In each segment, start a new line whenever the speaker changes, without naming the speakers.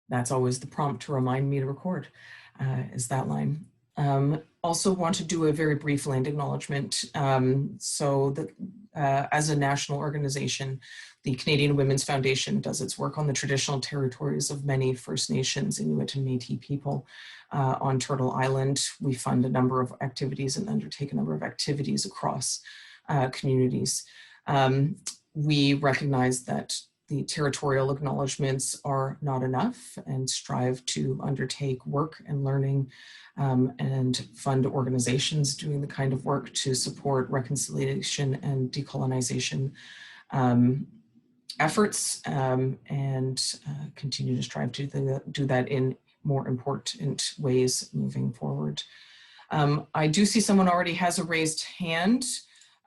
That's always the prompt to remind me to record, is that line. Also want to do a very brief land acknowledgement. As a national organization, the Canadian Women's Foundation does its work on the traditional territories of many First Nations, Inuit and Métis people on Turtle Island. We fund a number of activities and undertake a number of activities across communities. We recognize that the territorial acknowledgements are not enough and strive to undertake work and learning and fund organizations doing the kind of work to support reconciliation and decolonization efforts and continue to strive to do that in more important ways moving forward. I do see someone already has a raised hand.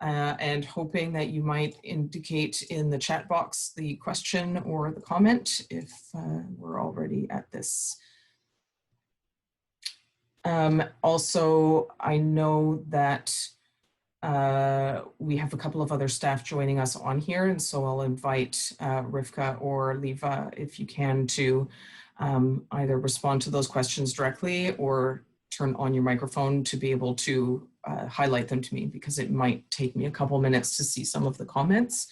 And hoping that you might indicate in the chat box the question or the comment if we're already at this. Also, I know that we have a couple of other staff joining us on here, and so I'll invite Rivka or Leva, if you can, to either respond to those questions directly or turn on your microphone to be able to highlight them to me, because it might take me a couple minutes to see some of the comments.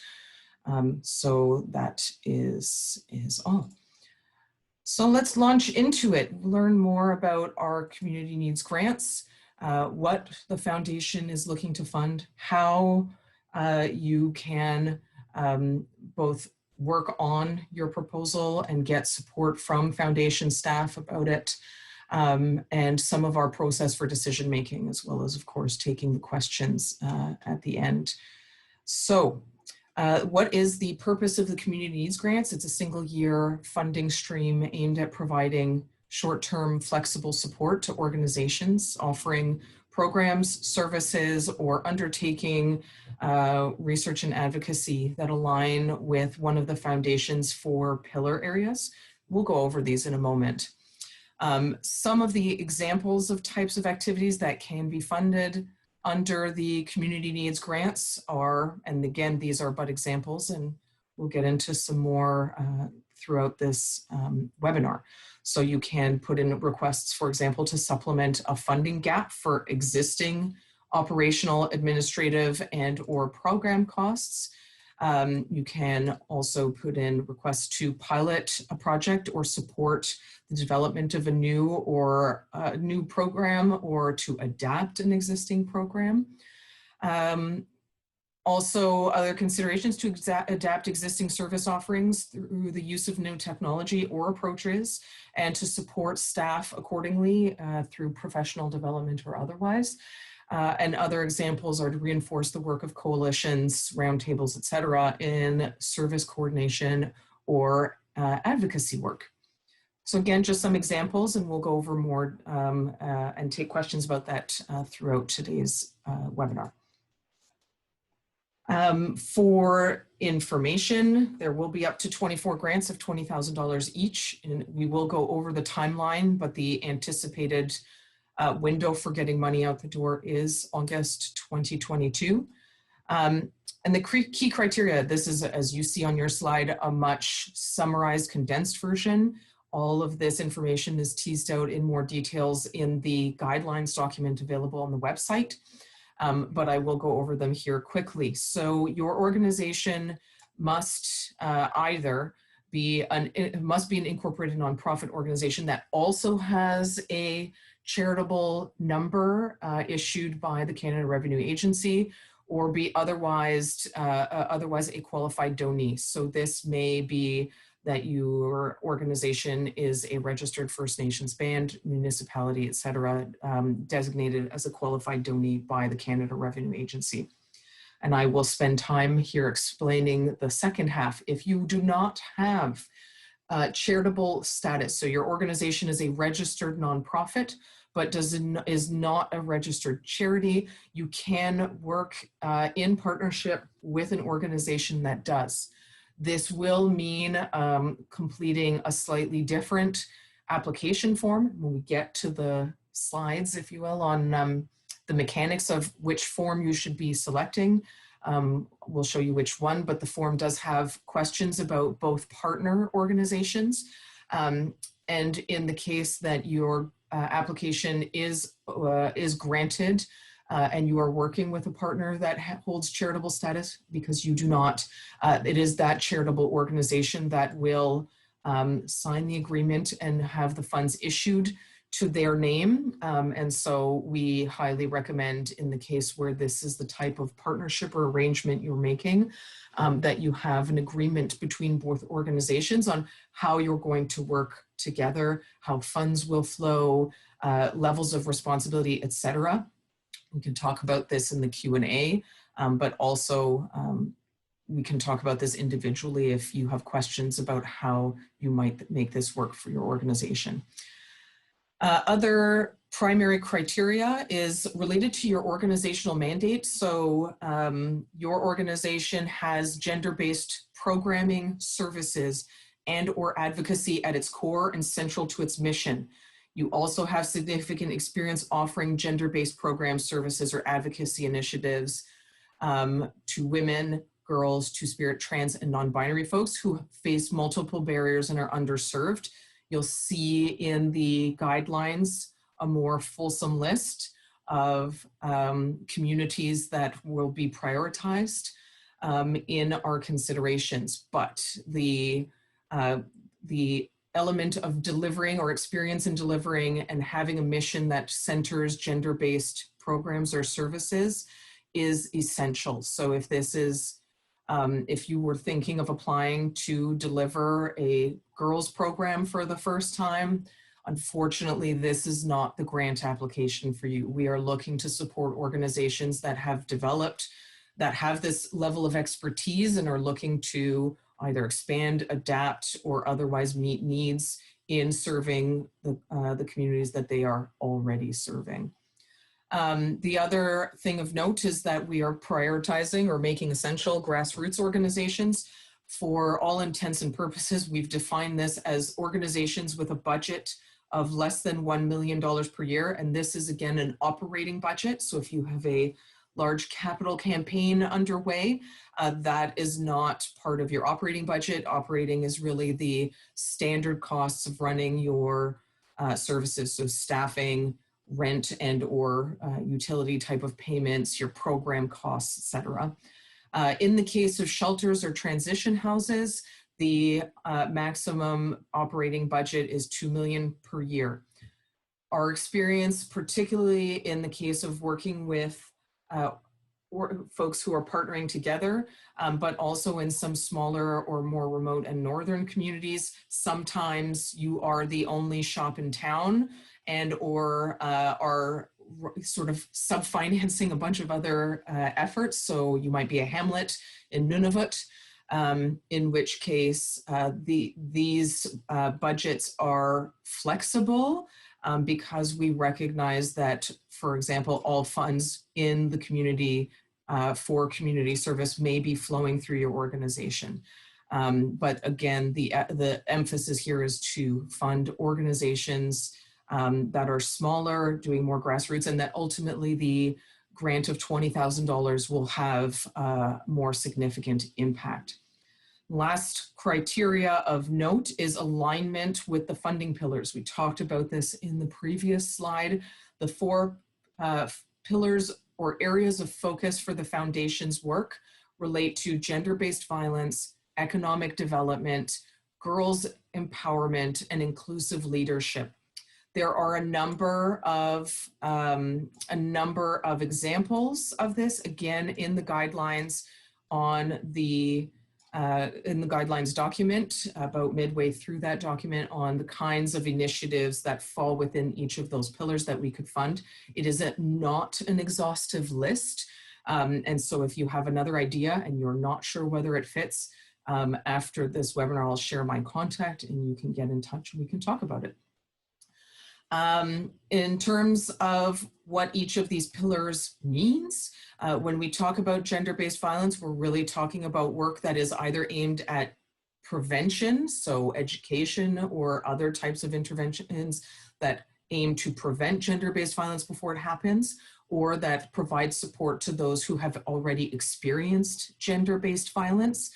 So that is all. So let's launch into it, learn more about our community needs grants, what the foundation is looking to fund, how you can both work on your proposal and get support from foundation staff about it, and some of our process for decision making, as well as, of course, taking the questions at the end. So what is the purpose of the community needs grants? It's a single year funding stream aimed at providing short-term flexible support to organizations offering programs, services, or undertaking research and advocacy that align with one of the foundation's 4 pillar areas. We'll go over these in a moment. Some of the examples of types of activities that can be funded under the community needs grants are, and again, these are but examples, and we'll get into some more throughout this webinar. So you can put in requests, for example, to supplement a funding gap for existing operational, administrative, and or program costs. You can also put in requests to pilot a project or support the development of a new program, or to adapt an existing program. Also, other considerations to adapt existing service offerings through the use of new technology or approaches, and to support staff accordingly through professional development or otherwise. And other examples are to reinforce the work of coalitions, roundtables, et cetera, in service coordination or advocacy work. So again, just some examples, and we'll go over more and take questions about that throughout today's webinar. For information, there will be up to 24 grants of $20,000 each, and we will go over the timeline, but the anticipated window for getting money out the door is August 2022. And the key criteria, this is, as you see on your slide, a much summarized, condensed version. All of this information is teased out in more details in the guidelines document available on the website, but I will go over them here quickly. So your organization must either be an incorporated nonprofit organization that also has a charitable number issued by the Canada Revenue Agency, or be otherwise a qualified donee. So this may be that your organization is a registered First Nations band, municipality, et cetera, designated as a qualified donee by the Canada Revenue Agency. And I will spend time here explaining the second half. If you do not have charitable status, so your organization is a registered nonprofit, but is not a registered charity, you can work in partnership with an organization that does. This will mean completing a slightly different application form when we get to the slides, if you will, on the mechanics of which form you should be selecting. We'll show you which one, but the form does have questions about both partner organizations And in the case that your application is granted and you are working with a partner that holds charitable status, because you do not, it is that charitable organization that will sign the agreement and have the funds issued to their name. And so we highly recommend, in the case where this is the type of partnership or arrangement you're making, that you have an agreement between both organizations on how you're going to work together, how funds will flow, levels of responsibility, etc. We can talk about this in the Q&A, but also we can talk about this individually if you have questions about how you might make this work for your organization. Other primary criteria is related to your organizational mandate. So your organization has gender-based programming, services, and or advocacy at its core and central to its mission. You also have significant experience offering gender-based programs, services, or advocacy initiatives to women, girls, two-spirit, trans, and non-binary folks who face multiple barriers and are underserved. You'll see in the guidelines a more fulsome list of communities that will be prioritized in our considerations. But the element of delivering or experience in delivering and having a mission that centers gender-based programs or services is essential. So if this is, if you were thinking of applying to deliver a girls program for the first time, unfortunately, this is not the grant application for you. We are looking to support organizations that have developed, that have this level of expertise and are looking to either expand, adapt, or otherwise meet needs in serving the communities that they are already serving. The other thing of note is that we are prioritizing or making essential grassroots organizations. For all intents and purposes, we've defined this as organizations with a budget of less than $1 million per year. And this is, again, an operating budget. So if you have a large capital campaign underway, that is not part of your operating budget. Operating is really the standard costs of running your services. So staffing, rent and or utility type of payments, your program costs, etc. In the case of shelters or transition houses, the maximum operating budget is $2 million per year. Our experience, particularly in the case of working with folks who are partnering together, but also in some smaller or more remote and northern communities, sometimes you are the only shop in town and or are sort of sub-financing a bunch of other efforts. So you might be a hamlet in Nunavut, in which case these budgets are flexible because we recognize that, for example, all funds in the community for community service may be flowing through your organization. But again, the emphasis here is to fund organizations that are smaller, doing more grassroots, and that ultimately the grant of $20,000 will have more significant impact. Last criteria of note is alignment with the funding pillars. We talked about this in the previous slide. The four pillars or areas of focus for the foundation's work relate to gender-based violence, economic development, girls' empowerment, and inclusive leadership. There are a number of examples of this, again, in the guidelines on the in the guidelines document, about midway through that document, on the kinds of initiatives that fall within each of those pillars that we could fund. It is not an exhaustive list. And so if you have another idea and you're not sure whether it fits, after this webinar, I'll share my contact and you can get in touch and we can talk about it. In terms of what each of these pillars means, when we talk about gender-based violence, we're really talking about work that is either aimed at prevention, so education or other types of interventions that aim to prevent gender-based violence before it happens, or that provide support to those who have already experienced gender-based violence.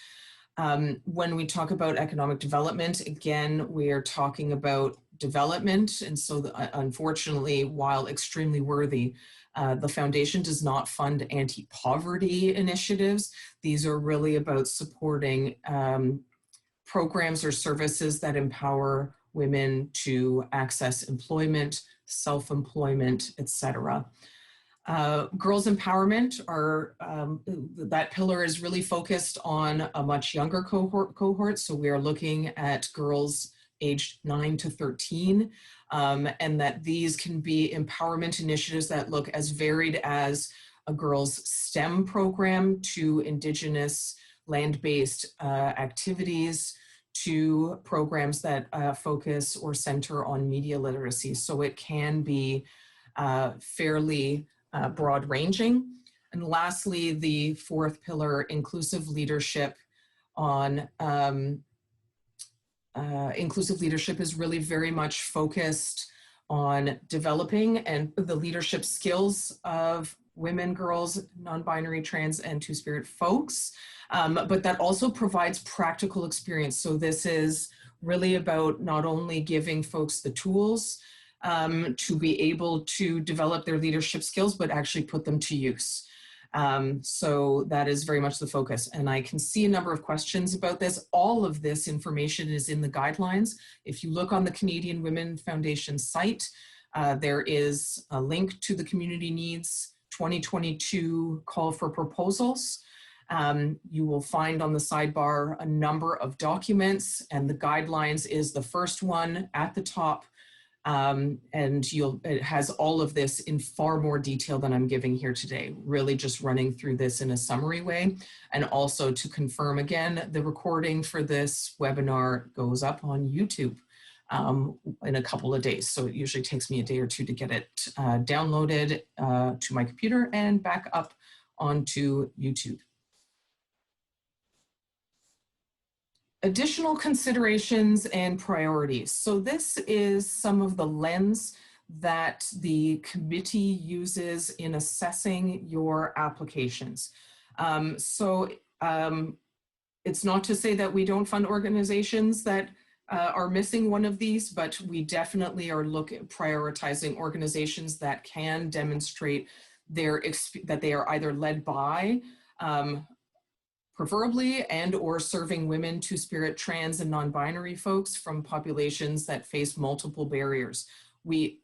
When we talk about economic development, again, we are talking about development. And so unfortunately, while extremely worthy, the foundation does not fund anti-poverty initiatives. These are really about supporting programs or services that empower women to access employment, self-employment, etc. Girls empowerment are, that pillar is really focused on a much younger cohort. So we are looking at girls aged 9 to 13, and that these can be empowerment initiatives that look as varied as a girls' STEM program to Indigenous land-based activities, to programs that focus or center on media literacy. So it can be fairly broad ranging. And lastly, the fourth pillar, inclusive leadership inclusive leadership is really very much focused on developing and the leadership skills of women, girls, non-binary, trans, and two-spirit folks, but that also provides practical experience. So this is really about not only giving folks the tools to be able to develop their leadership skills, but actually put them to use. So that is very much the focus. And I can see a number of questions about this. All of this information is in the guidelines. If you look on the Canadian Women Foundation site, there is a link to the Community Needs 2022 call for proposals. You will find on the sidebar a number of documents, and the guidelines is the first one at the top. And it has all of this in far more detail than I'm giving here today, really just running through this in a summary way. And also to confirm again, the recording for this webinar goes up on YouTube in a couple of days. So it usually takes me a day or two to get it downloaded to my computer and back up onto YouTube. Additional considerations and priorities. So this is some of the lens that the committee uses in assessing your applications. It's not to say that we don't fund organizations that are missing one of these, but we definitely are prioritizing organizations that can demonstrate that they are either led by preferably and or serving women, two-spirit, trans, and non-binary folks from populations that face multiple barriers. We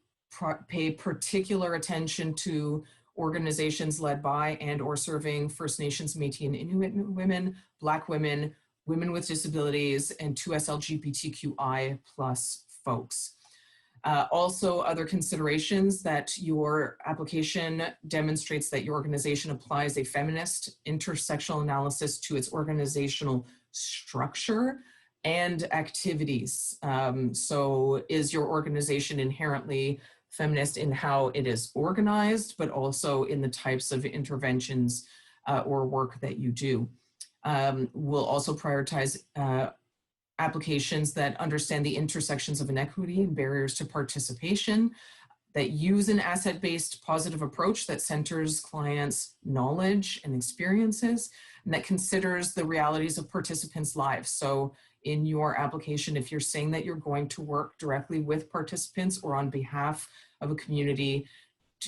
pay particular attention to organizations led by and or serving First Nations, Métis, and Inuit women, Black women, women with disabilities, and 2S LGBTQI+ folks. Also, other considerations that your application demonstrates that your organization applies a feminist intersectional analysis to its organizational structure and activities. So is your organization inherently feminist in how it is organized, but also in the types of interventions or work that you do? We'll also prioritize applications that understand the intersections of inequity and barriers to participation, that use an asset-based positive approach that centers clients' knowledge and experiences, and that considers the realities of participants' lives. So in your application, if you're saying that you're going to work directly with participants or on behalf of a community,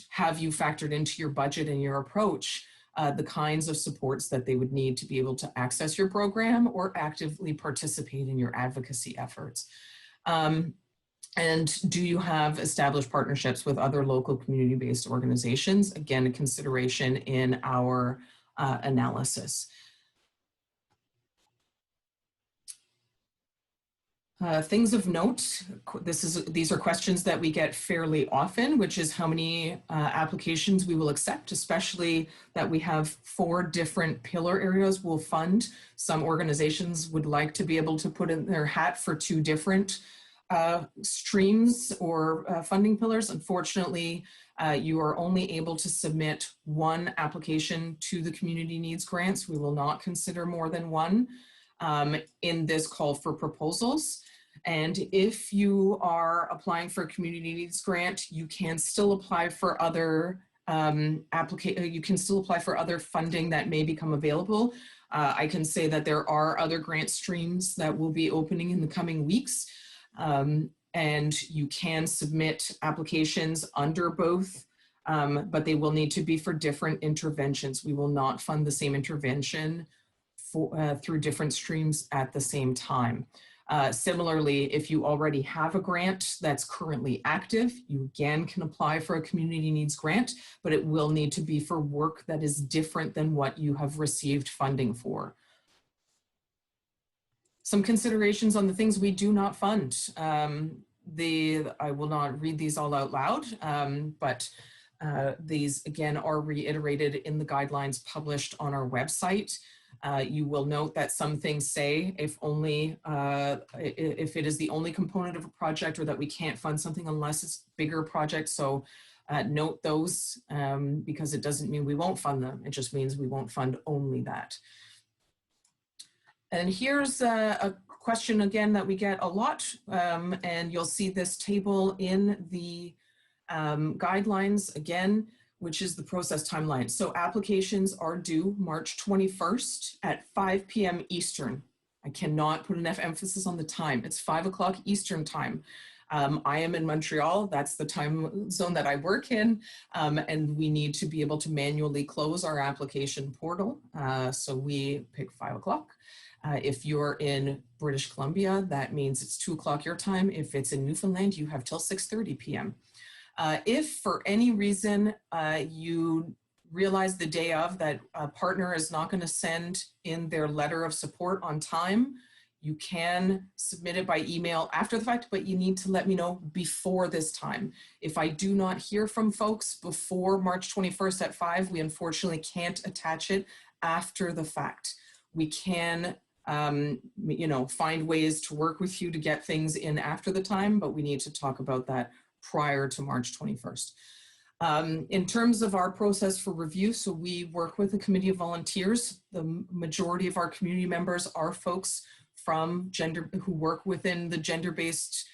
have you factored into your budget and your approach the kinds of supports that they would need to be able to access your program or actively participate in your advocacy efforts? And do you have established partnerships with other local community-based organizations? Again, a consideration in our analysis. Things of note, these are questions that we get fairly often, which is how many applications we will accept, especially that we have 4 different pillar areas we'll fund. Some organizations would like to be able to put in their hat for 2 different streams or funding pillars. Unfortunately, you are only able to submit 1 application to the community needs grants. We will not consider more than 1 in this call for proposals. And if you are applying for a community needs grant, you can still apply for other funding that may become available. I can say that there are other grant streams that will be opening in the coming weeks, and you can submit applications under both, but they will need to be for different interventions. We will not fund the same intervention through different streams at the same time. Similarly, if you already have a grant that's currently active, you again can apply for a community needs grant, but it will need to be for work that is different than what you have received funding for. Some considerations on the things we do not fund. I will not read these all out loud, but these again are reiterated in the guidelines published on our website. You will note that some things say if it is the only component of a project, or that we can't fund something unless it's a bigger project. So note those, because it doesn't mean we won't fund them. It just means we won't fund only that. And here's a question again that we get a lot, and you'll see this table in the guidelines again, which is the process timeline. So applications are due March 21st at 5 p.m. Eastern. I cannot put enough emphasis on the time. It's 5 o'clock Eastern time. I am in Montreal. That's the time zone that I work in. And we need to be able to manually close our application portal. So we pick 5 o'clock. If you're in British Columbia, that means it's 2 o'clock your time. If it's in Newfoundland, you have till 6:30 p.m. If for any reason you realize the day of that a partner is not going to send in their letter of support on time, you can submit it by email after the fact, but you need to let me know before this time. If I do not hear from folks before March 21st at 5, we unfortunately can't attach it after the fact. We can find ways to work with you to get things in after the time, but we need to talk about that prior to March 21st. In terms of our process for review, so we work with a committee of volunteers. The majority of our community members are folks from who work within the gender-based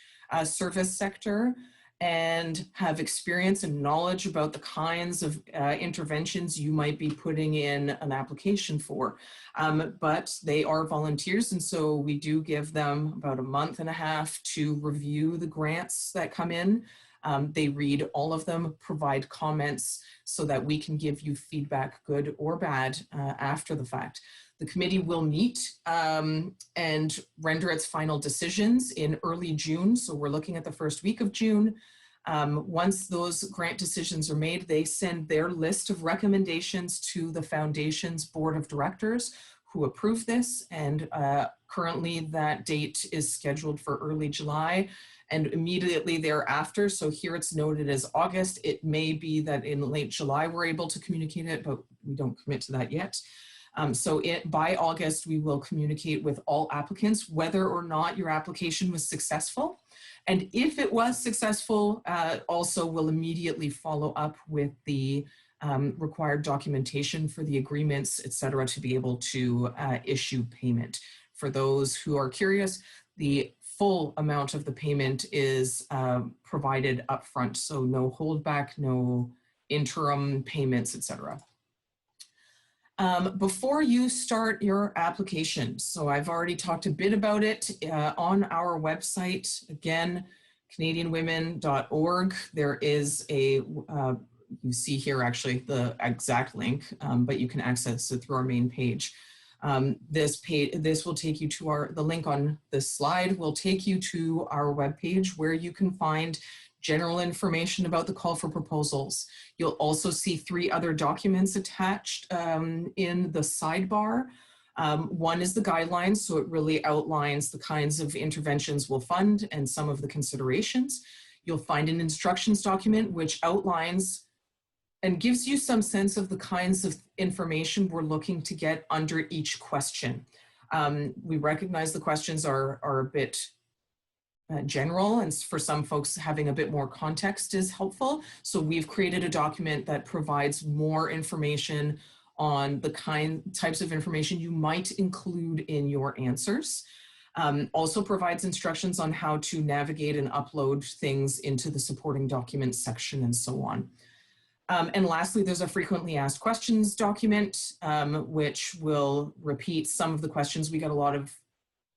service sector and have experience and knowledge about the kinds of interventions you might be putting in an application for. But they are volunteers, and so we do give them about a month and a half to review the grants that come in. They read all of them, provide comments so that we can give you feedback, good or bad, after the fact. The committee will meet and render its final decisions in early June. So we're looking at the first week of June. Once those grant decisions are made, they send their list of recommendations to the Foundation's Board of Directors, who approve this. And currently that date is scheduled for early July and immediately thereafter. So here it's noted as August. It may be that in late July we're able to communicate it, but we don't commit to that yet. So by August, we will communicate with all applicants whether or not your application was successful. And if it was successful, also we'll immediately follow up with the required documentation for the agreements, et cetera, to be able to issue payment. For those who are curious, the full amount of the payment is provided upfront. So no holdback, no interim payments, et cetera. Before you start your application, so I've already talked a bit about it on our website, again, CanadianWomen.org. There is a, you see here actually the exact link, but you can access it through our main page. This will take you to the link on this slide will take you to our webpage where you can find general information about the call for proposals. You'll also see 3 other documents attached in the sidebar. One is the guidelines, so it really outlines the kinds of interventions we'll fund and some of the considerations. You'll find an instructions document which outlines and gives you some sense of the kinds of information we're looking to get under each question. We recognize the questions are a bit general, and for some folks having a bit more context is helpful. So we've created a document that provides more information on the types of information you might include in your answers. Also provides instructions on how to navigate and upload things into the supporting documents section and so on. And lastly, there's a frequently asked questions document, which will repeat some of the questions. We got a lot of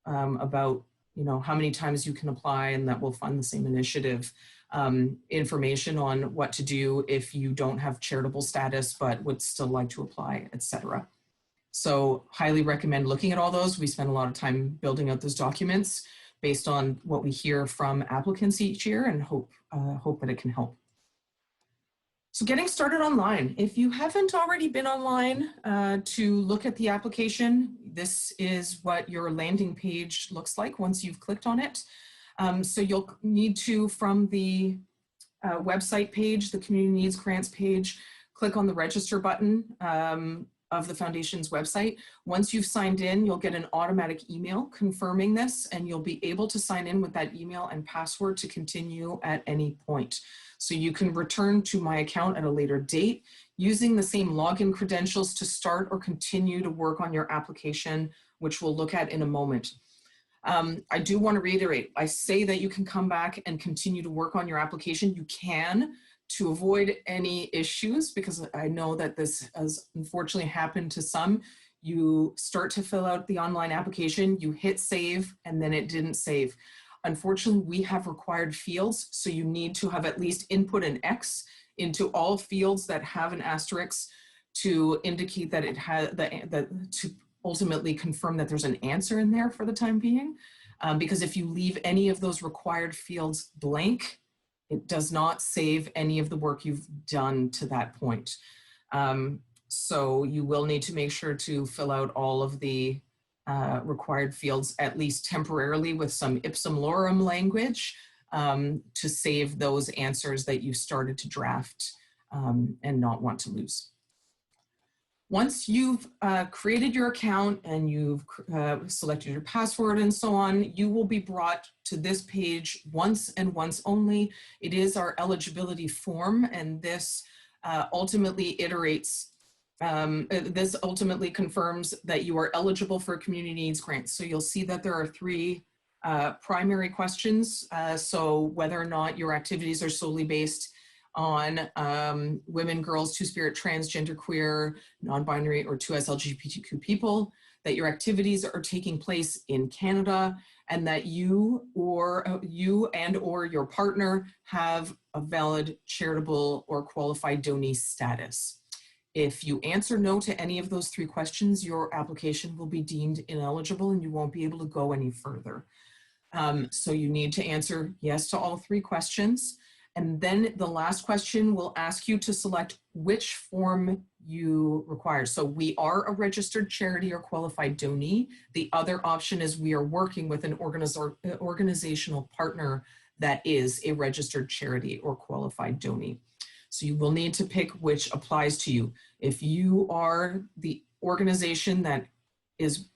about, you know, how many times you can apply, and that will fund the same initiative. Information on what to do if you don't have charitable status but would still like to apply, etc. So highly recommend looking at all those. We spend a lot of time building out those documents based on what we hear from applicants each year, and hope that it can help. So getting started online. If you haven't already been online to look at the application, this is what your landing page looks like once you've clicked on it. So you'll need to, from the website page, the Community Needs Grants page, click on the register button of the Foundation's website. Once you've signed in, you'll get an automatic email confirming this, and you'll be able to sign in with that email and password to continue at any point. So you can return to my account at a later date using the same login credentials to start or continue to work on your application, which we'll look at in a moment. I do want to reiterate, I say that you can come back and continue to work on your application. You can, to avoid any issues, because I know that this has unfortunately happened to some. You start to fill out the online application, you hit save, and then it didn't save. Unfortunately, we have required fields, so you need to have at least input an X into all fields that have an asterisk to indicate that it has to ultimately confirm that there's an answer in there for the time being. Because if you leave any of those required fields blank, it does not save any of the work you've done to that point. So you will need to make sure to fill out all of the required fields, at least temporarily, with some ipsum lorem language to save those answers that you started to draft and not want to lose. Once you've created your account and you've selected your password and so on, you will be brought to this page once and once only. It is our eligibility form, and this ultimately iterates this ultimately confirms that you are eligible for a community needs grant. So you'll see that there are three primary questions. So whether or not your activities are solely based on women, girls, two-spirit, transgender, queer, non-binary, or 2S LGBTQ people, that your activities are taking place in Canada, and that you and or your partner have a valid charitable or qualified donee status. If you answer no to any of those three questions, your application will be deemed ineligible and you won't be able to go any further. So you need to answer yes to all three questions. And then the last question will ask you to select which form you require. So we are a registered charity or qualified donee. The other option is we are working with an organizational partner that is a registered charity or qualified donee. So you will need to pick which applies to you. If you are the organization that is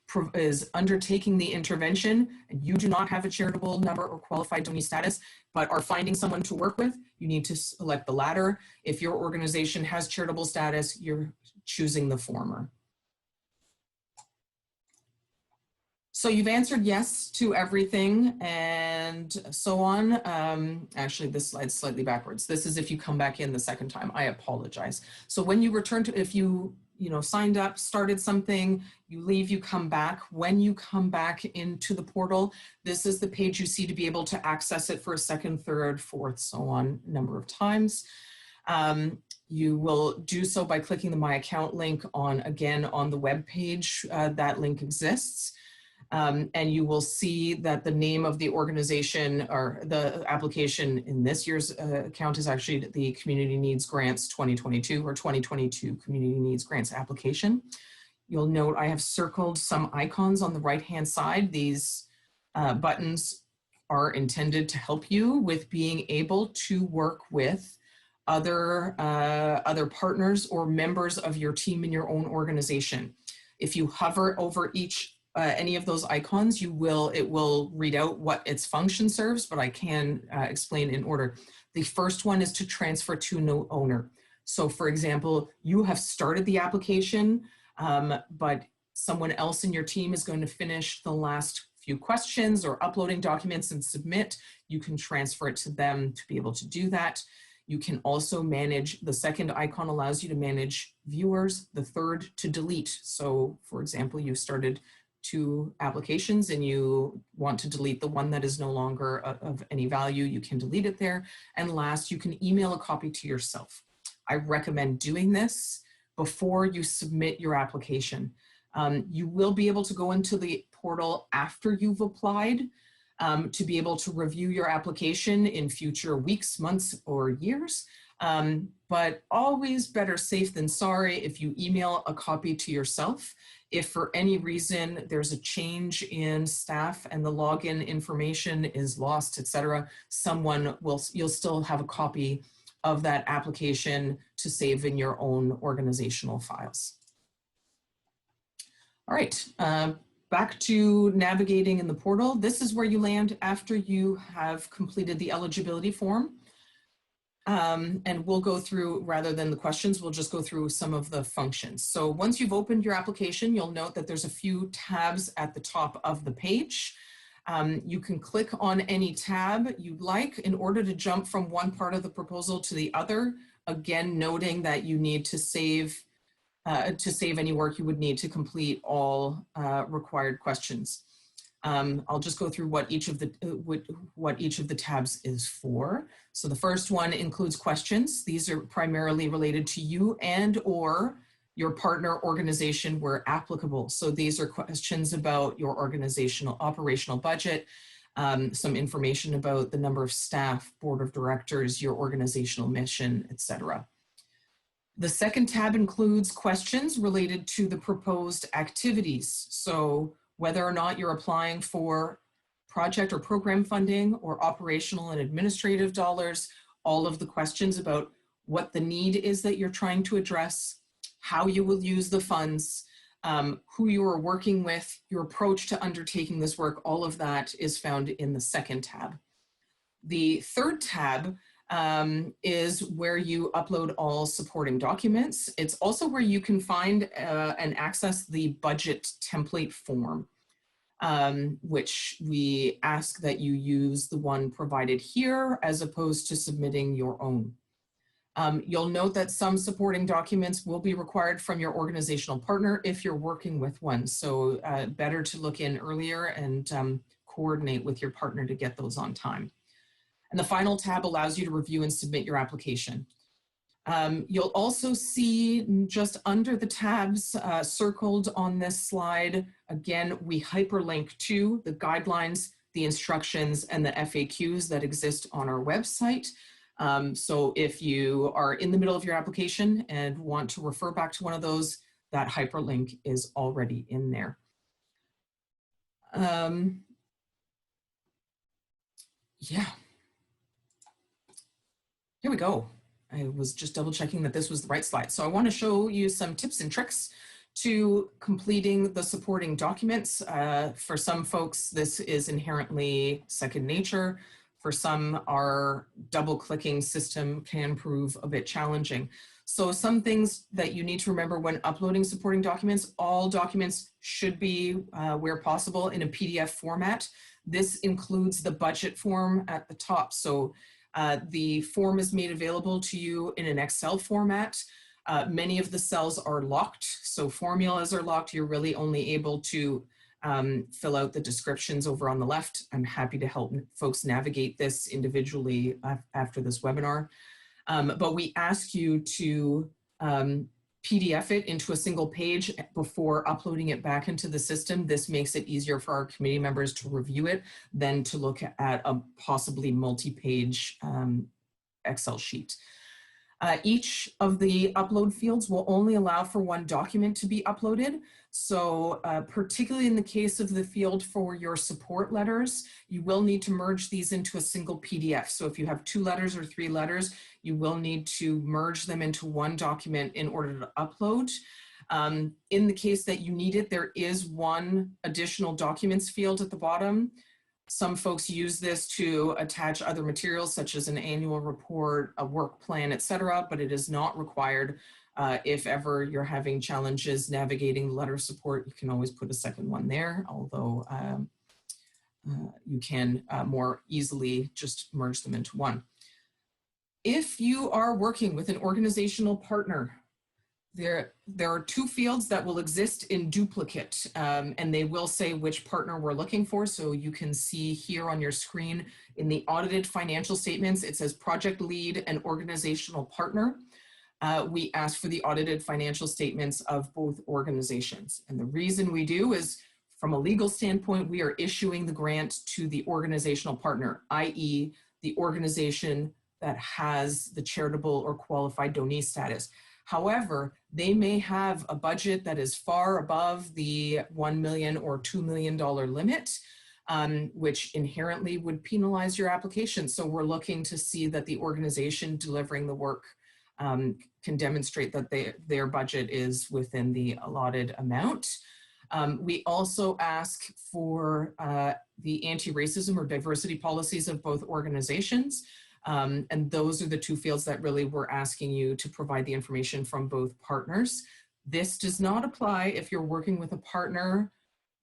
undertaking the intervention and you do not have a charitable number or qualified donee status, but are finding someone to work with, you need to select the latter. If your organization has charitable status, you're choosing the former. So you've answered yes to everything and so on. Actually, this slide's slightly backwards. This is if you come back in the second time. I apologize. So when you return to, if you signed up, started something, you leave, you come back. When you come back into the portal, this is the page you see to be able to access it for a second, third, fourth, so on number of times. You will do so by clicking the My Account link again on the web page. That link exists. And you will see that the name of the organization or the application in this year's account is actually the Community Needs Grants 2022 or 2022 Community Needs Grants application. You'll note I have circled some icons on the right-hand side. These buttons are intended to help you with being able to work with other partners or members of your team in your own organization. If you hover over any of those icons, it will read out what its function serves, but I can explain in order. The first one is to transfer to no owner. So for example, you have started the application, but someone else in your team is going to finish the last few questions or uploading documents and submit. You can transfer it to them to be able to do that. You can also manage, the second icon allows you to manage viewers, the third to delete. So for example, you started 2 applications and you want to delete the one that is no longer of any value, you can delete it there. And last, you can email a copy to yourself. I recommend doing this before you submit your application. You will be able to go into the portal after you've applied to be able to review your application in future weeks, months, or years. But always better safe than sorry if you email a copy to yourself. If for any reason there's a change in staff and the login information is lost, etc., you'll still have a copy of that application to save in your own organizational files. All right, back to navigating in the portal. This is where you land after you have completed the eligibility form. And we'll go through, rather than the questions, we'll just go through some of the functions. So once you've opened your application, you'll note that there's a few tabs at the top of the page. You can click on any tab you'd like in order to jump from one part of the proposal to the other. Again, noting that you need to save any work you would need to complete all required questions. I'll just go through what each of the tabs is for. So the first one includes questions. These are primarily related to you and or your partner organization where applicable. So these are questions about your organizational operational budget, some information about the number of staff, board of directors, your organizational mission, etc. The second tab includes questions related to the proposed activities. So whether or not you're applying for project or program funding or operational and administrative dollars, all of the questions about what the need is that you're trying to address, how you will use the funds, who you are working with, your approach to undertaking this work, all of that is found in the second tab. The third tab is where you upload all supporting documents. It's also where you can find and access the budget template form, which we ask that you use the one provided here as opposed to submitting your own. You'll note that some supporting documents will be required from your organizational partner if you're working with one. So better to look in earlier and coordinate with your partner to get those on time. And the final tab allows you to review and submit your application. You'll also see just under the tabs circled on this slide, again, we hyperlink to the guidelines, the instructions, and the FAQs that exist on our website. So if you are in the middle of your application and want to refer back to one of those, that hyperlink is already in there. Yeah. Here we go. I was just double checking that this was the right slide. So I want to show you some tips and tricks to completing the supporting documents. For some folks, this is inherently second nature. For some, our double-clicking system can prove a bit challenging. So some things that you need to remember when uploading supporting documents, all documents should be, where possible, in a PDF format. This includes the budget form at the top. So the form is made available to you in an Excel format. Many of the cells are locked, so formulas are locked. You're really only able to fill out the descriptions over on the left. I'm happy to help folks navigate this individually after this webinar. But we ask you to PDF it into a single page before uploading it back into the system. This makes it easier for our committee members to review it than to look at a possibly multi-page Excel sheet. Each of the upload fields will only allow for one document to be uploaded. So particularly in the case of the field for your support letters, you will need to merge these into a single PDF. So if you have 2 letters or 3 letters, you will need to merge them into one document in order to upload. In the case that you need it, there is one additional documents field at the bottom. Some folks use this to attach other materials such as an annual report, a work plan, etc., but it is not required. If ever you're having challenges navigating letter support, you can always put a second one there, although you can more easily just merge them into one. If you are working with an organizational partner, there are two fields that will exist in duplicate, and they will say which partner we're looking for. So you can see here on your screen in the audited financial statements, it says project lead and organizational partner. We ask for the audited financial statements of both organizations. And the reason we do is, from a legal standpoint, we are issuing the grant to the organizational partner, i.e. the organization that has the charitable or qualified donee status. However, they may have a budget that is far above the $1 million or $2 million limit, which inherently would penalize your application. So we're looking to see that the organization delivering the work can demonstrate that their budget is within the allotted amount. We also ask for the anti-racism or diversity policies of both organizations. And those are the two fields that really we're asking you to provide the information from both partners. This does not apply if you're working with a partner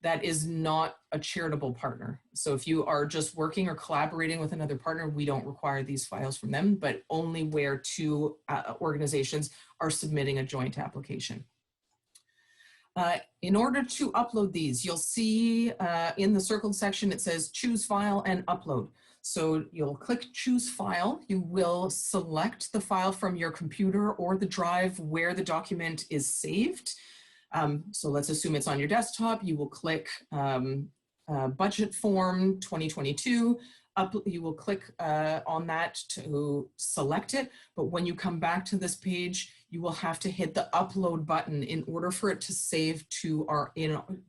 that is not a charitable partner. So if you are just working or collaborating with another partner, we don't require these files from them, but only where two organizations are submitting a joint application. In order to upload these, you'll see in the circled section, it says choose file and upload. So you'll click choose file. You will select the file from your computer or the drive where the document is saved. So let's assume it's on your desktop. You will click budget form 2022. You will click on that to select it. But when you come back to this page, you will have to hit the upload button in order for it to save to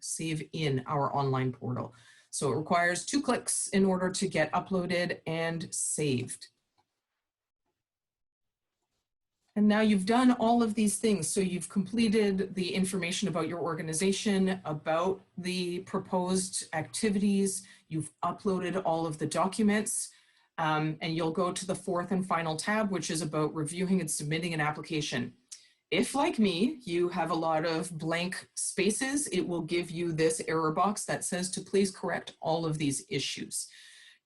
save in our online portal. So it requires 2 clicks in order to get uploaded and saved. And now you've done all of these things. So you've completed the information about your organization, about the proposed activities, you've uploaded all of the documents, and you'll go to the 4th and final tab, which is about reviewing and submitting an application. If, like me, you have a lot of blank spaces, it will give you this error box that says to please correct all of these issues.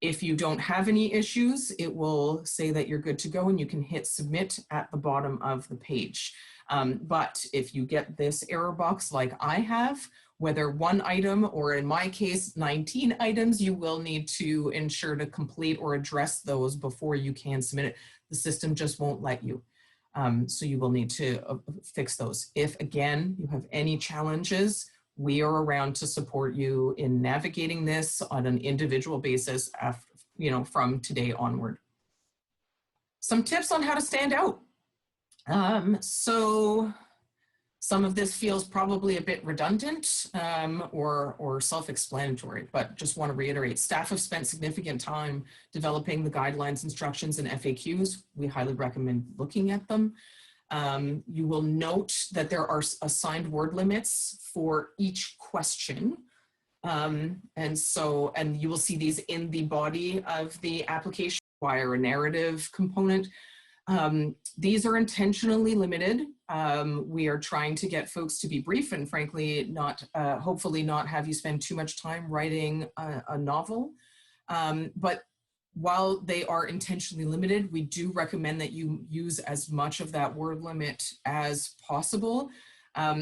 If you don't have any issues, it will say that you're good to go and you can hit submit at the bottom of the page. But if you get this error box like I have, whether 1 item or in my case, 19 items, you will need to ensure to complete or address those before you can submit it. The system just won't let you. So you will need to fix those. If, again, you have any challenges, we are around to support you in navigating this on an individual basis after, from today onward. Some tips on how to stand out. So some of this feels probably a bit redundant or self-explanatory, but just want to reiterate, staff have spent significant time developing the guidelines, instructions, and FAQs. We highly recommend looking at them. You will note that there are assigned word limits for each question. And you will see these in the body of the application via a narrative component. These are intentionally limited. We are trying to get folks to be brief and frankly, hopefully not have you spend too much time writing a novel. But while they are intentionally limited, we do recommend that you use as much of that word limit as possible.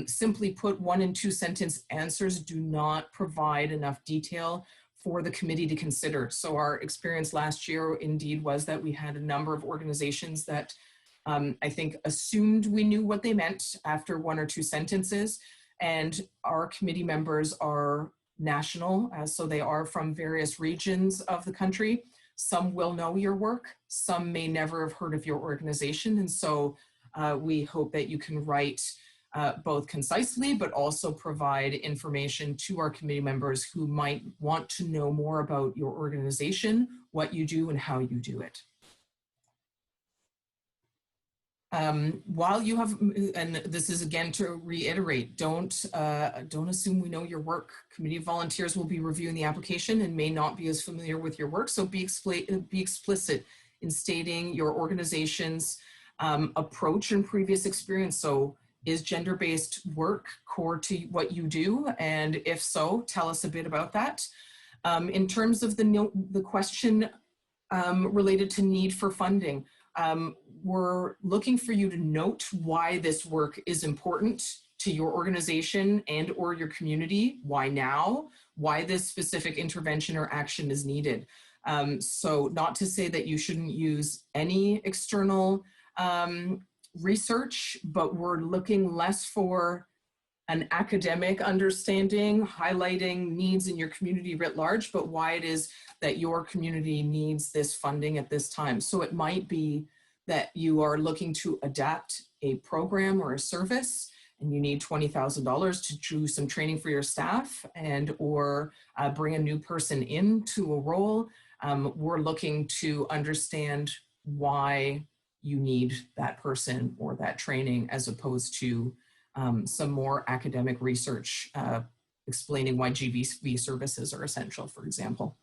Simply put, 1 and 2 sentence answers do not provide enough detail for the committee to consider. So our experience last year indeed was that we had a number of organizations that I think assumed we knew what they meant after 1 or 2 sentences. And our committee members are national, so they are from various regions of the country. Some will know your work, some may never have heard of your organization. And so we hope that you can write both concisely, but also provide information to our committee members who might want to know more about your organization, what you do, and how you do it. While you have, and this is again to reiterate, don't assume we know your work. Committee of volunteers will be reviewing the application and may not be as familiar with your work, so be explicit in stating your organization's approach and previous experience. So is gender-based work core to what you do? And if so, tell us a bit about that. In terms of the question related to need for funding, We're looking for you to note why this work is important to your organization and or your community, why now, why this specific intervention or action is needed. So not to say that you shouldn't use any external research, but we're looking less for an academic understanding, highlighting needs in your community writ large, but why it is that your community needs this funding at this time. So it might be that you are looking to adapt a program or a service and you need $20,000 to do some training for your staff and or bring a new person into a role. We're looking to understand why you need that person or that training as opposed to some more academic research explaining why GVV services are essential, for example.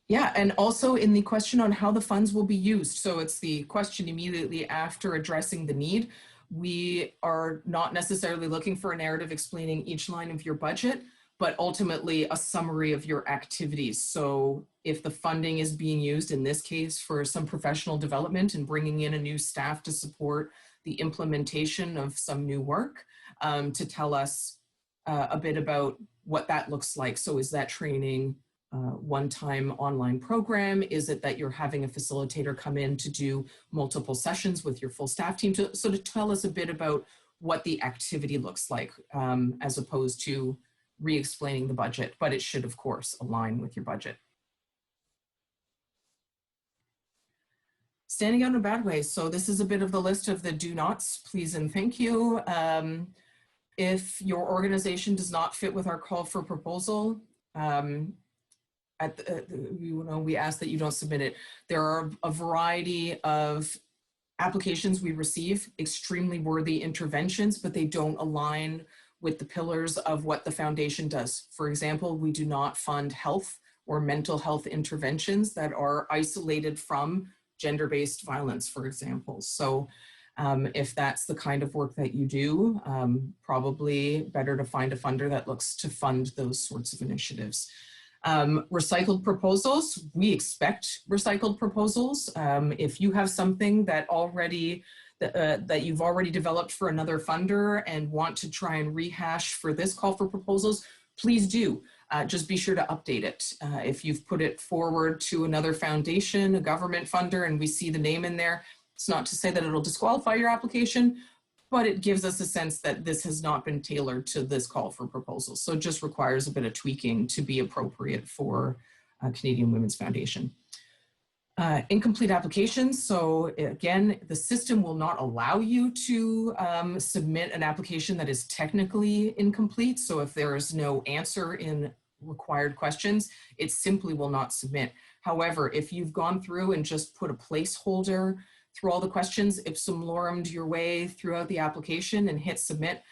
Yeah, and also in the question on how the funds will be used. So it's the question immediately after addressing the need. We are not necessarily looking for a narrative explaining each line of your budget, but ultimately a summary of your activities. So if the funding is being used in this case for some professional development and bringing in a new staff to support the implementation of some new work, to tell us a bit about what that looks like. So is that training one-time online program? Is it that you're having a facilitator come in to do multiple sessions with your full staff team? To tell us a bit about what the activity looks like as opposed to re-explaining the budget, but it should of course align with your budget. Standing out in a bad way. So this is a bit of the list of the do nots, please and thank you. If your organization does not fit with our call for proposal, we ask that you don't submit it. There are a variety of applications we receive, extremely worthy interventions, but they don't align with the pillars of what the foundation does. For example, we do not fund health or mental health interventions that are isolated from gender-based violence, for example. So if that's the kind of work that you do, probably better to find a funder that looks to fund those sorts of initiatives. Recycled proposals, we expect recycled proposals. If you have something that that you've already developed for another funder and want to try and rehash for this call for proposals, please do. Just be sure to update it. If you've put it forward to another foundation, a government funder, and we see the name in there, it's not to say that it'll disqualify your application, but it gives us a sense that this has not been tailored to this call for proposals. So it just requires a bit of tweaking to be appropriate for Canadian Women's Foundation. Incomplete applications. So again, the system will not allow you to submit an application that is technically incomplete. So if there is no answer in required questions, it simply will not submit. However, if you've gone through and just put a placeholder through all the questions, ipsum lorem'd your way throughout the application and hit submit,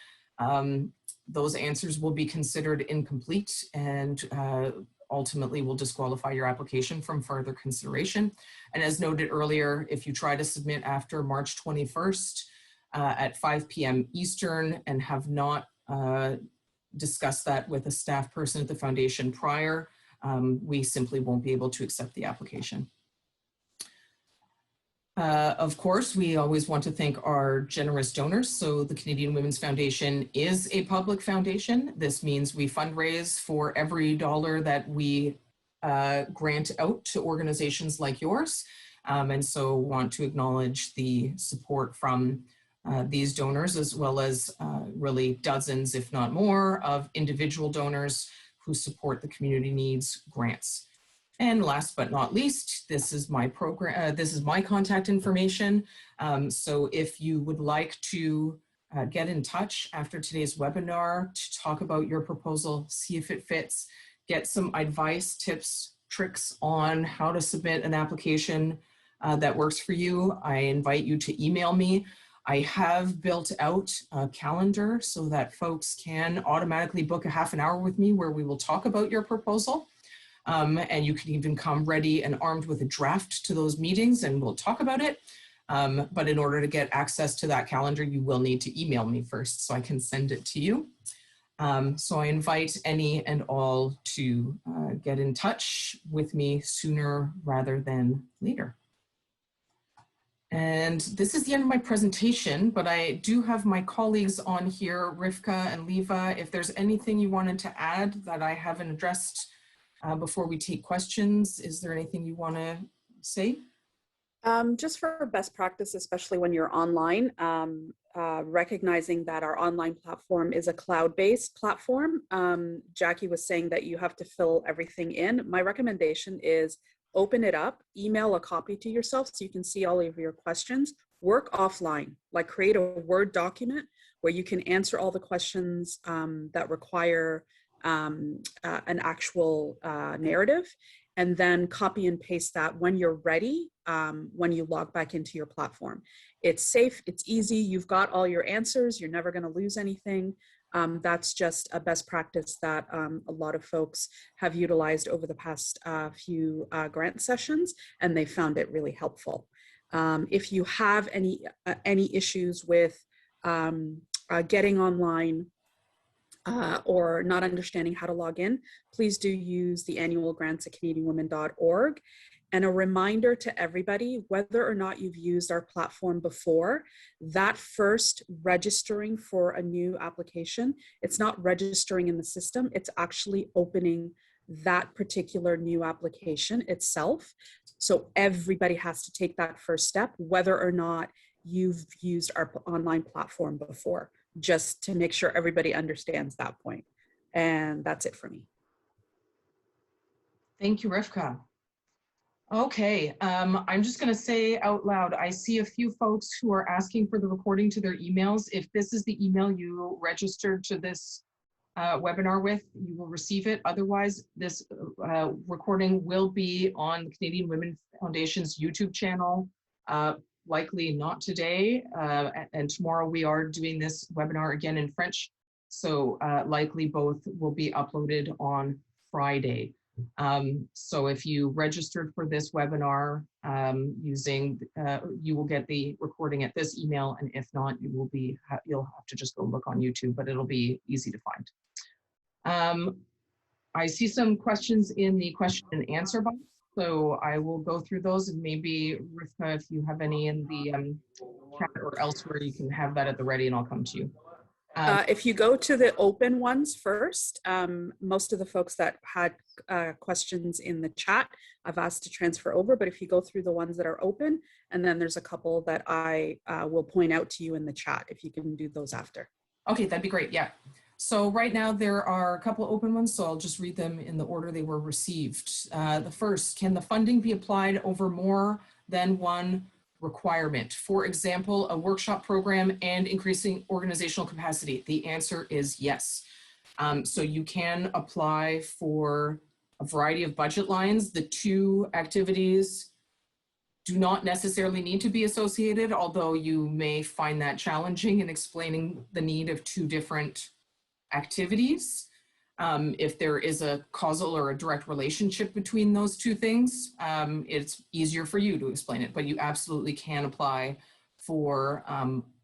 those answers will be considered incomplete and ultimately will disqualify your application from further consideration. And as noted earlier, if you try to submit after March 21st at 5 p.m. Eastern and have not discussed that with a staff person at the foundation prior, we simply won't be able to accept the application. Of course, we always want to thank our generous donors. So the Canadian Women's Foundation is a public foundation. This means we fundraise for every dollar that we grant out to organizations like yours. And so want to acknowledge the support from these donors, as well as really dozens, if not more, of individual donors who support the community needs grants. And last but not least, this is my program. This is my contact information. So if you would like to get in touch after today's webinar to talk about your proposal, see if it fits, get some advice, tips, tricks on how to submit an application that works for you, I invite you to email me. I have built out a calendar so that folks can automatically book a half an hour with me where we will talk about your proposal. And you can even come ready and armed with a draft to those meetings and we'll talk about it. But in order to get access to that calendar, you will need to email me first so I can send it to you. So I invite any and all to get in touch with me sooner rather than later. And this is the end of my presentation, but I do have my colleagues on here, Rivka and Leva. If there's anything you wanted to add that I haven't addressed before we take questions, is there anything you want to say?
Just for best practice, especially when you're online, recognizing that our online platform is a cloud-based platform. Jackie was saying that you have to fill everything in. My recommendation is open it up, email a copy to yourself so you can see all of your questions, work offline, like create a Word document where you can answer all the questions that require an actual narrative, and then copy and paste that when you're ready, when you log back into your platform. It's safe, it's easy, you've got all your answers, you're never gonna lose anything. That's just a best practice that a lot of folks have utilized over the past few grant sessions, and they found it really helpful. If you have any issues with getting online, or not understanding how to log in, please do use the annual grants at canadianwomen.org. And a reminder to everybody, whether or not you've used our platform before, that first registering for a new application, it's not registering in the system, it's actually opening that particular new application itself. So everybody has to take that first step, whether or not you've used our online platform before, just to make sure everybody understands that point. And that's it for me.
Thank you, Rivka. Okay, I'm just going to say out loud, I see a few folks who are asking for the recording to their emails. If this is the email you registered to this webinar with, you will receive it. Otherwise, this recording will be on the Canadian Women Foundation's YouTube channel, likely not today, and tomorrow we are doing this webinar again in French, so likely both will be uploaded on Friday. So if you registered for this webinar using, you will get the recording at this email, and if not, you'll have to just go look on YouTube, but it'll be easy to find. I see some questions in the question and answer box, so I will go through those, and maybe Rivka, if you have any in the chat or elsewhere, you can have that at the ready and I'll come to you.
If you go to the open ones first, most of the folks that had questions in the chat, I've asked to transfer over, but if you go through the ones that are open, and then there's a couple that I will point out to you in the chat, if you can do those after.
Okay, that'd be great, yeah. So right now there are a couple open ones, so I'll just read them in the order they were received. The first, can the funding be applied over more than one requirement? For example, a workshop program and increasing organizational capacity? The answer is yes. So you can apply for a variety of budget lines. The two activities do not necessarily need to be associated, although you may find that challenging in explaining the need of two different activities. If there is a causal or a direct relationship between those two things, it's easier for you to explain it, but you absolutely can apply for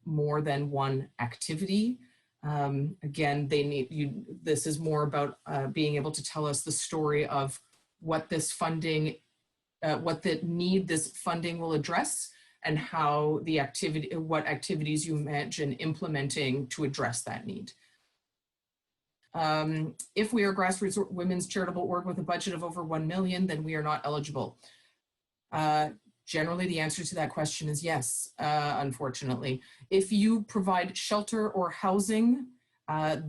more than one activity. Again, this is more about being able to tell us the story of what this funding, what the need this funding will address, and how the activity, what activities you imagine implementing to address that need. If we are a grassroots women's charitable org with a budget of over 1 million, then we are not eligible. Generally, the answer to that question is yes, unfortunately. If you provide shelter or housing,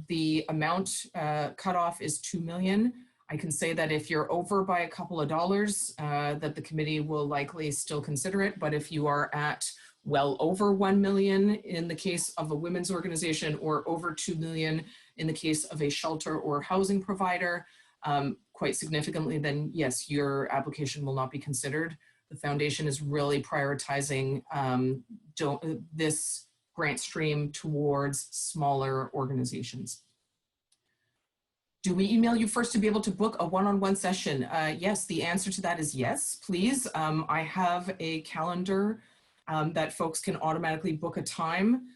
the amount cutoff is 2 million. I can say that if you're over by a couple of dollars, that the committee will likely still consider it. But if you are at well over 1 million in the case of a women's organization, or over 2 million in the case of a shelter or housing provider, quite significantly, then yes, your application will not be considered. The foundation is really prioritizing this grant stream towards smaller organizations. Do we email you first to be able to book a one-on-one session? Yes, the answer to that is yes, please. I have a calendar that folks can automatically book a time.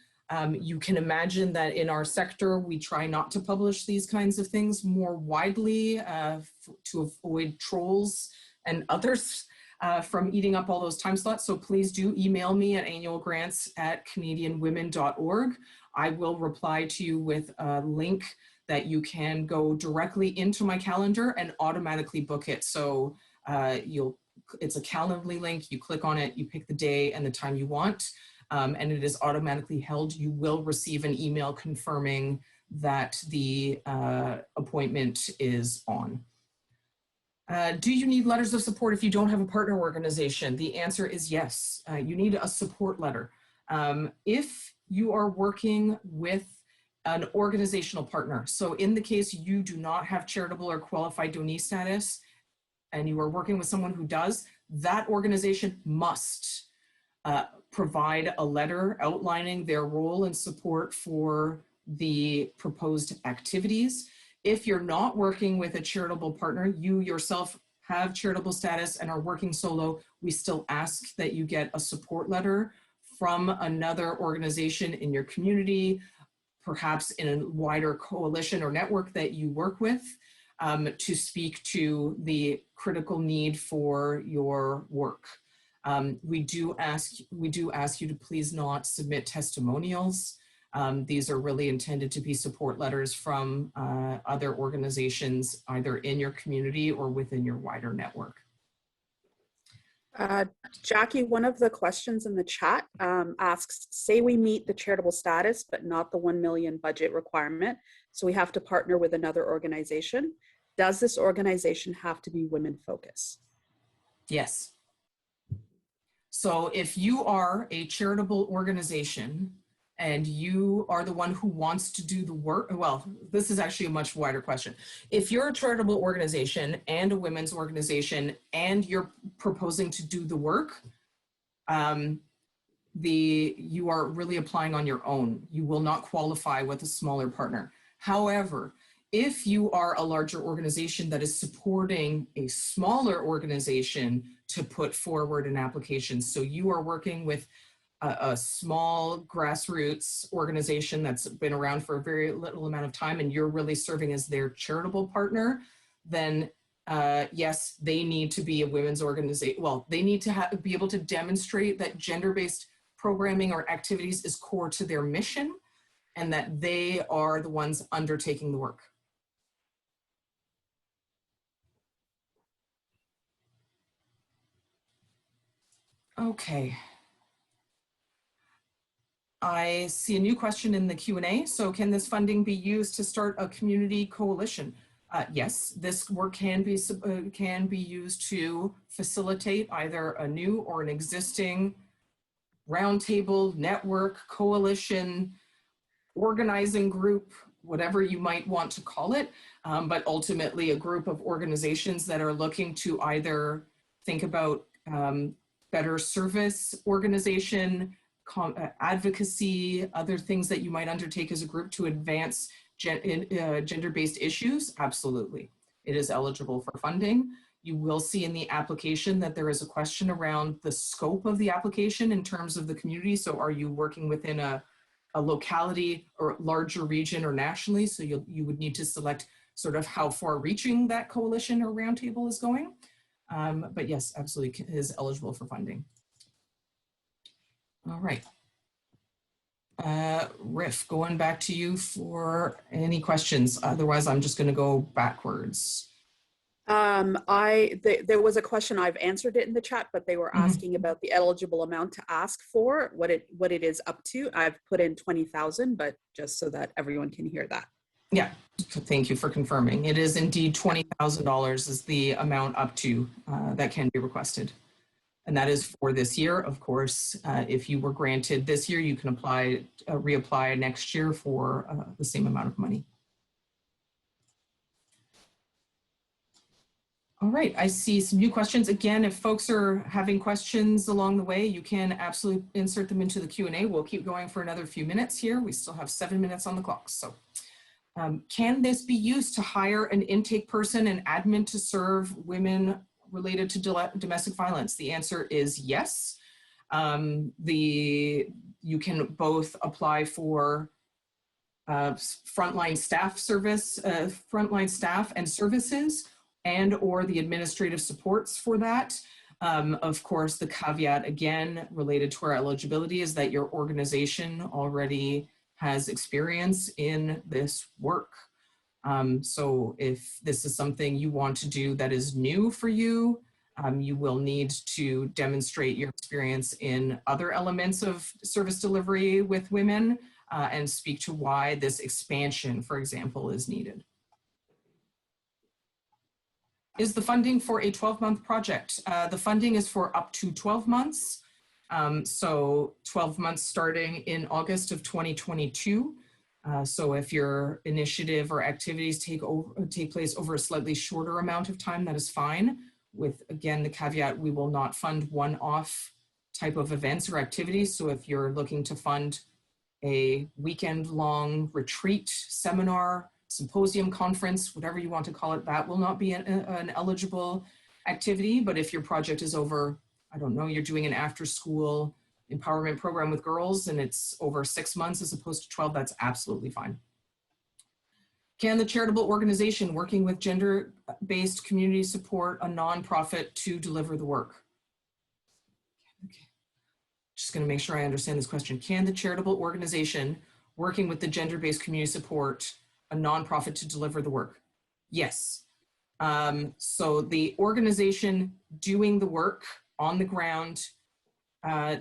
You can imagine that in our sector, we try not to publish these kinds of things more widely to avoid trolls and others from eating up all those time slots. So please do email me at annualgrants@canadianwomen.org. I will reply to you with a link that you can go directly into my calendar and automatically book it. So it's a Calendly link, you click on it, you pick the day and the time you want, and it is automatically held. You will receive an email confirming that the appointment is on. Do you need letters of support if you don't have a partner organization? The answer is yes. You need a support letter. If you are working with an organizational partner, so in the case you do not have charitable or qualified donee status, and you are working with someone who does, that organization must provide a letter outlining their role and support for the proposed activities. If you're not working with a charitable partner, you yourself have charitable status and are working solo, we still ask that you get a support letter from another organization in your community, perhaps in a wider coalition or network that you work with, to speak to the critical need for your work. We do ask you to please not submit testimonials. These are really intended to be support letters from other organizations, either in your community or within your wider network.
Jackie, one of the questions in the chat asks, say we meet the charitable status, but not the 1 million budget requirement, so we have to partner with another organization. Does this organization have to be women focused?
Yes. So if you are a charitable organization and you are the one who wants to do the work, well, this is actually a much wider question. If you're a charitable organization and a women's organization and you're proposing to do the work, you are really applying on your own. You will not qualify with a smaller partner. However, if you are a larger organization that is supporting a smaller organization to put forward an application, so you are working with a small grassroots organization that's been around for a very little amount of time and you're really serving as their charitable partner, then yes, they need to be a women's organization. Well, they need to be able to demonstrate that gender-based programming or activities is core to their mission and that they are the ones undertaking the work. Okay. I see a new question in the Q&A. So can this funding be used to start a community coalition? Yes, this work can be used to facilitate either a new or an existing roundtable, network, coalition, organizing group, whatever you might want to call it, but ultimately a group of organizations that are looking to either think about better service organization, advocacy, other things that you might undertake as a group to advance gender-based issues. Absolutely, it is eligible for funding. You will see in the application that there is a question around the scope of the application in terms of the community. So are you working within a locality or larger region or nationally? So you would need to select sort of how far reaching that coalition or roundtable is going. But yes, absolutely is eligible for funding. All right. Riff, going back to you for any questions. Otherwise, I'm just going to go backwards.
There was a question, I've answered it in the chat, but they were asking about the eligible amount to ask for, what it is up to. I've put in 20,000, but just so that everyone can hear that.
Yeah, thank you for confirming. It is indeed $20,000 is the amount up to that can be requested. And that is for this year. Of course, if you were granted this year, you can apply, reapply next year for the same amount of money. All right, I see some new questions. Again, if folks are having questions along the way, you can absolutely insert them into the Q&A. We'll keep going for another few minutes here. We still have 7 minutes on the clock. So can this be used to hire an intake person and admin to serve women related to domestic violence? The answer is yes. You can both apply for frontline staff and services, and or the administrative supports for that. Of course, the caveat again related to our eligibility is that your organization already has experience in this work. So if this is something you want to do that is new for you, you will need to demonstrate your experience in other elements of service delivery with women and speak to why this expansion, for example, is needed. Is the funding for a 12-month project? The funding is for up to 12 months. So 12 months starting in August of 2022. So if your initiative or activities take place over a slightly shorter amount of time, that is fine. With, again, the caveat, we will not fund one-off type of events or activities. So if you're looking to fund a weekend-long retreat, seminar, symposium, conference, whatever you want to call it, that will not be an eligible activity. But if your project is over, I don't know, you're doing an after-school empowerment program with girls and it's over 6 months as opposed to 12, that's absolutely fine. Can the charitable organization working with gender-based community support a nonprofit to deliver the work? Okay. Just going to make sure I understand this question. Can the charitable organization working with the gender-based community support a nonprofit to deliver the work? Yes. So the organization doing the work on the ground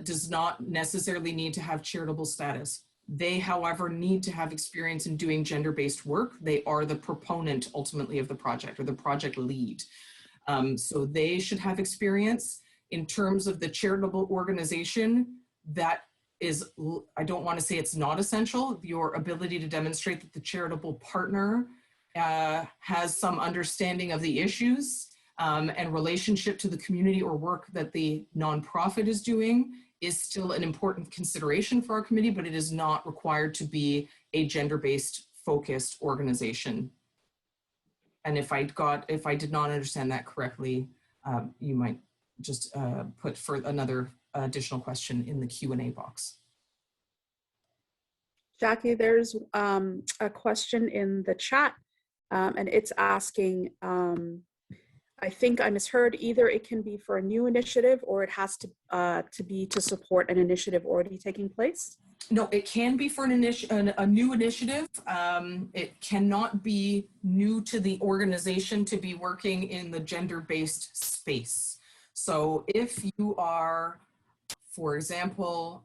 does not necessarily need to have charitable status. They, however, need to have experience in doing gender-based work. They are the proponent ultimately of the project or the project lead. So they should have experience. In terms of the charitable organization, that is, I don't want to say it's not essential. Your ability to demonstrate that the charitable partner has some understanding of the issues and relationship to the community or work that the nonprofit is doing is still an important consideration for our committee, but it is not required to be a gender-based focused organization. And if I did not understand that correctly, you might just put for another additional question in the Q&A box.
Jackie, there's a question in the chat and it's asking, I think I misheard, either it can be for a new initiative or it has to be to support an initiative already taking place?
No, it can be for a new initiative. It cannot be new to the organization to be working in the gender-based space. So if you are, for example,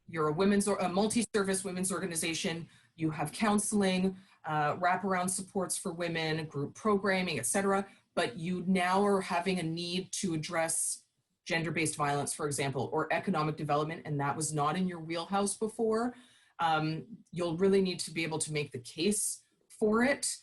you're a multi-service women's organization, you have counseling, wraparound supports for women, group programming, etc., but you now are having a need to address gender-based violence, for example, or economic development, and that was not in your wheelhouse before, you'll really need to be able to make the case for it.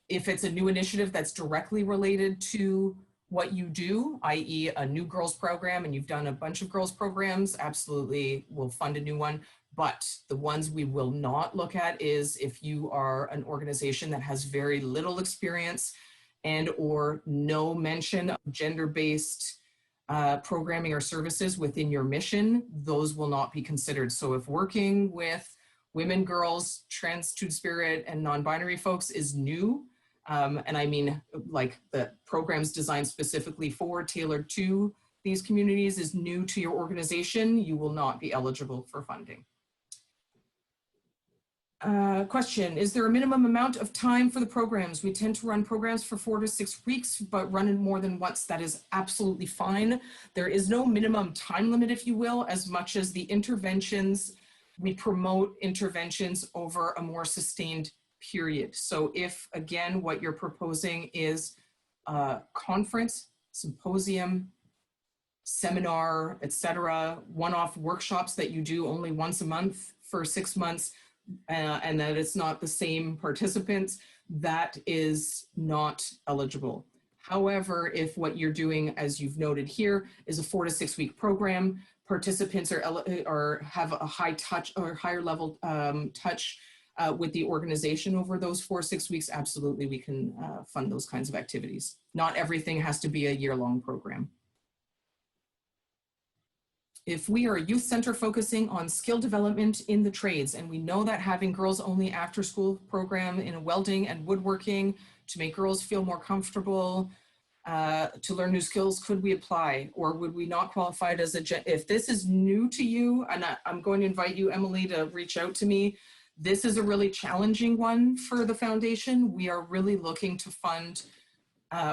If it's a new initiative that's directly related to what you do, i.e. a new girls program, and you've done a bunch of girls programs, absolutely we'll fund a new one. But the ones we will not look at is if you are an organization that has very little experience and or no mention of gender-based programming or services within your mission, those will not be considered. So if working with women, girls, trans, two-spirit, and non-binary folks is new, and I mean like the programs designed specifically for, tailored to these communities is new to your organization, you will not be eligible for funding. Question, is there a minimum amount of time for the programs? We tend to run programs for 4 to 6 weeks, but run it more than once. That is absolutely fine. There is no minimum time limit, if you will, as much as the interventions, we promote interventions over a more sustained period. So if, again, what you're proposing is a conference, symposium, seminar, etc., one-off workshops that you do only once a month for 6 months, and that it's not the same participants, that is not eligible. However, if what you're doing, as you've noted here, is a 4 to 6 week program, participants have a high touch or higher level touch with the organization over those 4 to 6 weeks, absolutely we can fund those kinds of activities. Not everything has to be a year-long program. If we are a youth center focusing on skill development in the trades, and we know that having girls only after school program in welding and woodworking to make girls feel more comfortable, to learn new skills, could we apply, or would we not qualify it as if this is new to you, and I'm going to invite you, Emily, to reach out to me. This is a really challenging one for the foundation. We are really looking to fund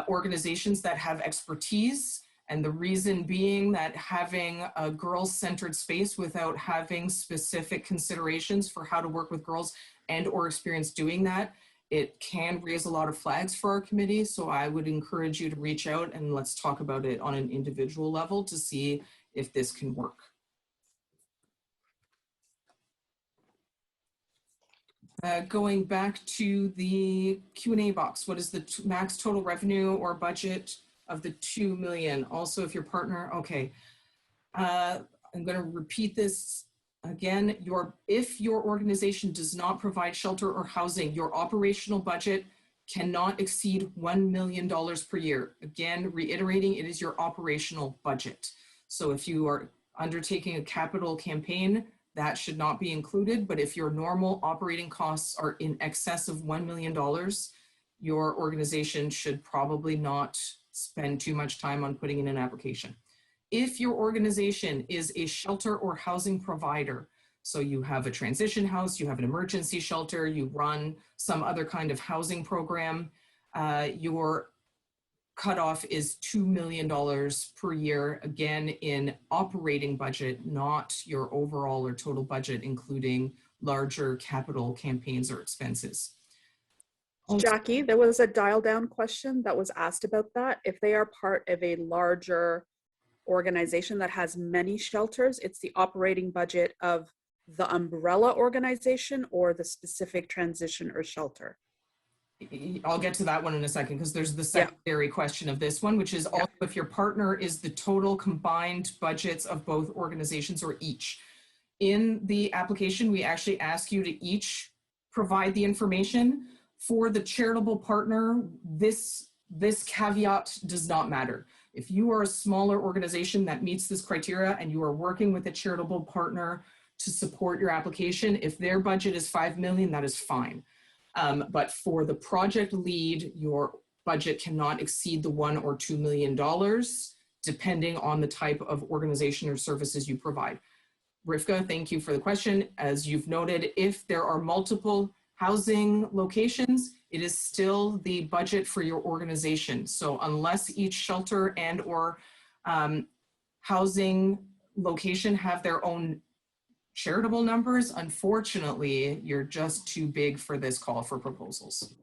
organizations that have expertise, and the reason being that having a girls-centered space without having specific considerations for how to work with girls and or experience doing that, it can raise a lot of flags for our committee. So I would encourage you to reach out and let's talk about it on an individual level to see if this can work. Going back to the Q&A box, what is the max total revenue or budget of the 2 million? Also, if your partner, okay. I'm going to repeat this again. If your organization does not provide shelter or housing, your operational budget cannot exceed $1 million per year. Again, reiterating, it is your operational budget. So if you are undertaking a capital campaign, that should not be included. But if your normal operating costs are in excess of $1 million, your organization should probably not spend too much time on putting in an application. If your organization is a shelter or housing provider, so you have a transition house, you have an emergency shelter, you run some other kind of housing program, your cutoff is $2 million per year, again, in operating budget, not your overall or total budget, including larger capital campaigns or expenses.
Jackie, there was a dial down question that was asked about that. If they are part of a larger organization that has many shelters, it's the operating budget of the umbrella organization or the specific transition or shelter.
I'll get to that one in a second, because there's the secondary question of this one, which is also if your partner is the total combined budgets of both organizations or each. In the application, we actually ask you to each provide the information. For the charitable partner, this caveat does not matter. If you are a smaller organization that meets this criteria and you are working with a charitable partner to support your application, if their budget is 5 million, that is fine. But for the project lead, your budget cannot exceed the $1 or $2 million, depending on the type of organization or services you provide. Rivka, thank you for the question. As you've noted, if there are multiple housing locations, it is still the budget for your organization. So unless each shelter and or housing location have their own charitable numbers, unfortunately, you're just too big for this call for proposals.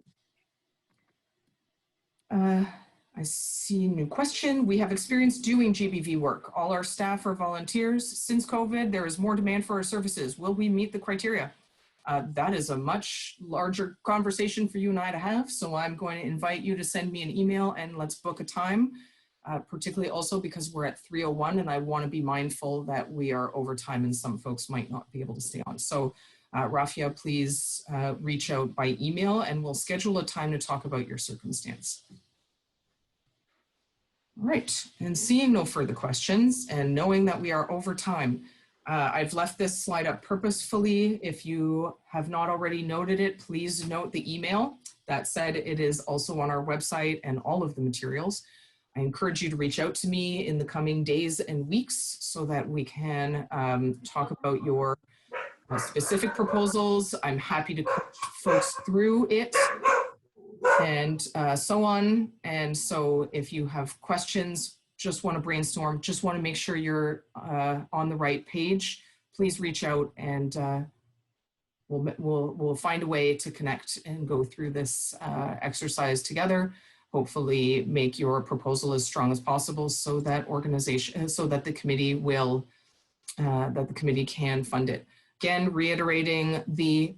I see a new question. We have experience doing GBV work. All our staff are volunteers. Since COVID, there is more demand for our services. Will we meet the criteria? That is a much larger conversation for you and I to have. So I'm going to invite you to send me an email and let's book a time, particularly also because we're at 3:01 and I want to be mindful that we are over time and some folks might not be able to stay on. So Rafia, please reach out by email and we'll schedule a time to talk about your circumstance. All right, and seeing no further questions and knowing that we are over time, I've left this slide up purposefully. If you have not already noted it, please note the email. That said, it is also on our website and all of the materials. I encourage you to reach out to me in the coming days and weeks so that we can talk about your specific proposals. I'm happy to coach folks through it and so on. And so if you have questions, just want to brainstorm, just want to make sure you're on the right page, please reach out and we'll find a way to connect and go through this exercise together. Hopefully make your proposal as strong as possible so that the committee will, that the committee can fund it. Again, reiterating, the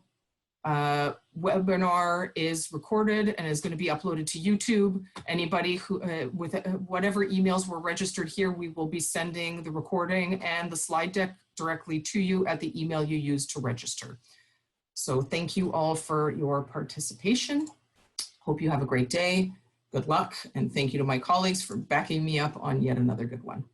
webinar is recorded and is going to be uploaded to YouTube. Anybody who, with whatever emails were registered here, we will be sending the recording and the slide deck directly to you at the email you used to register. So thank you all for your participation. Hope you have a great day. Good luck. And thank you to my colleagues for backing me up on yet another good one.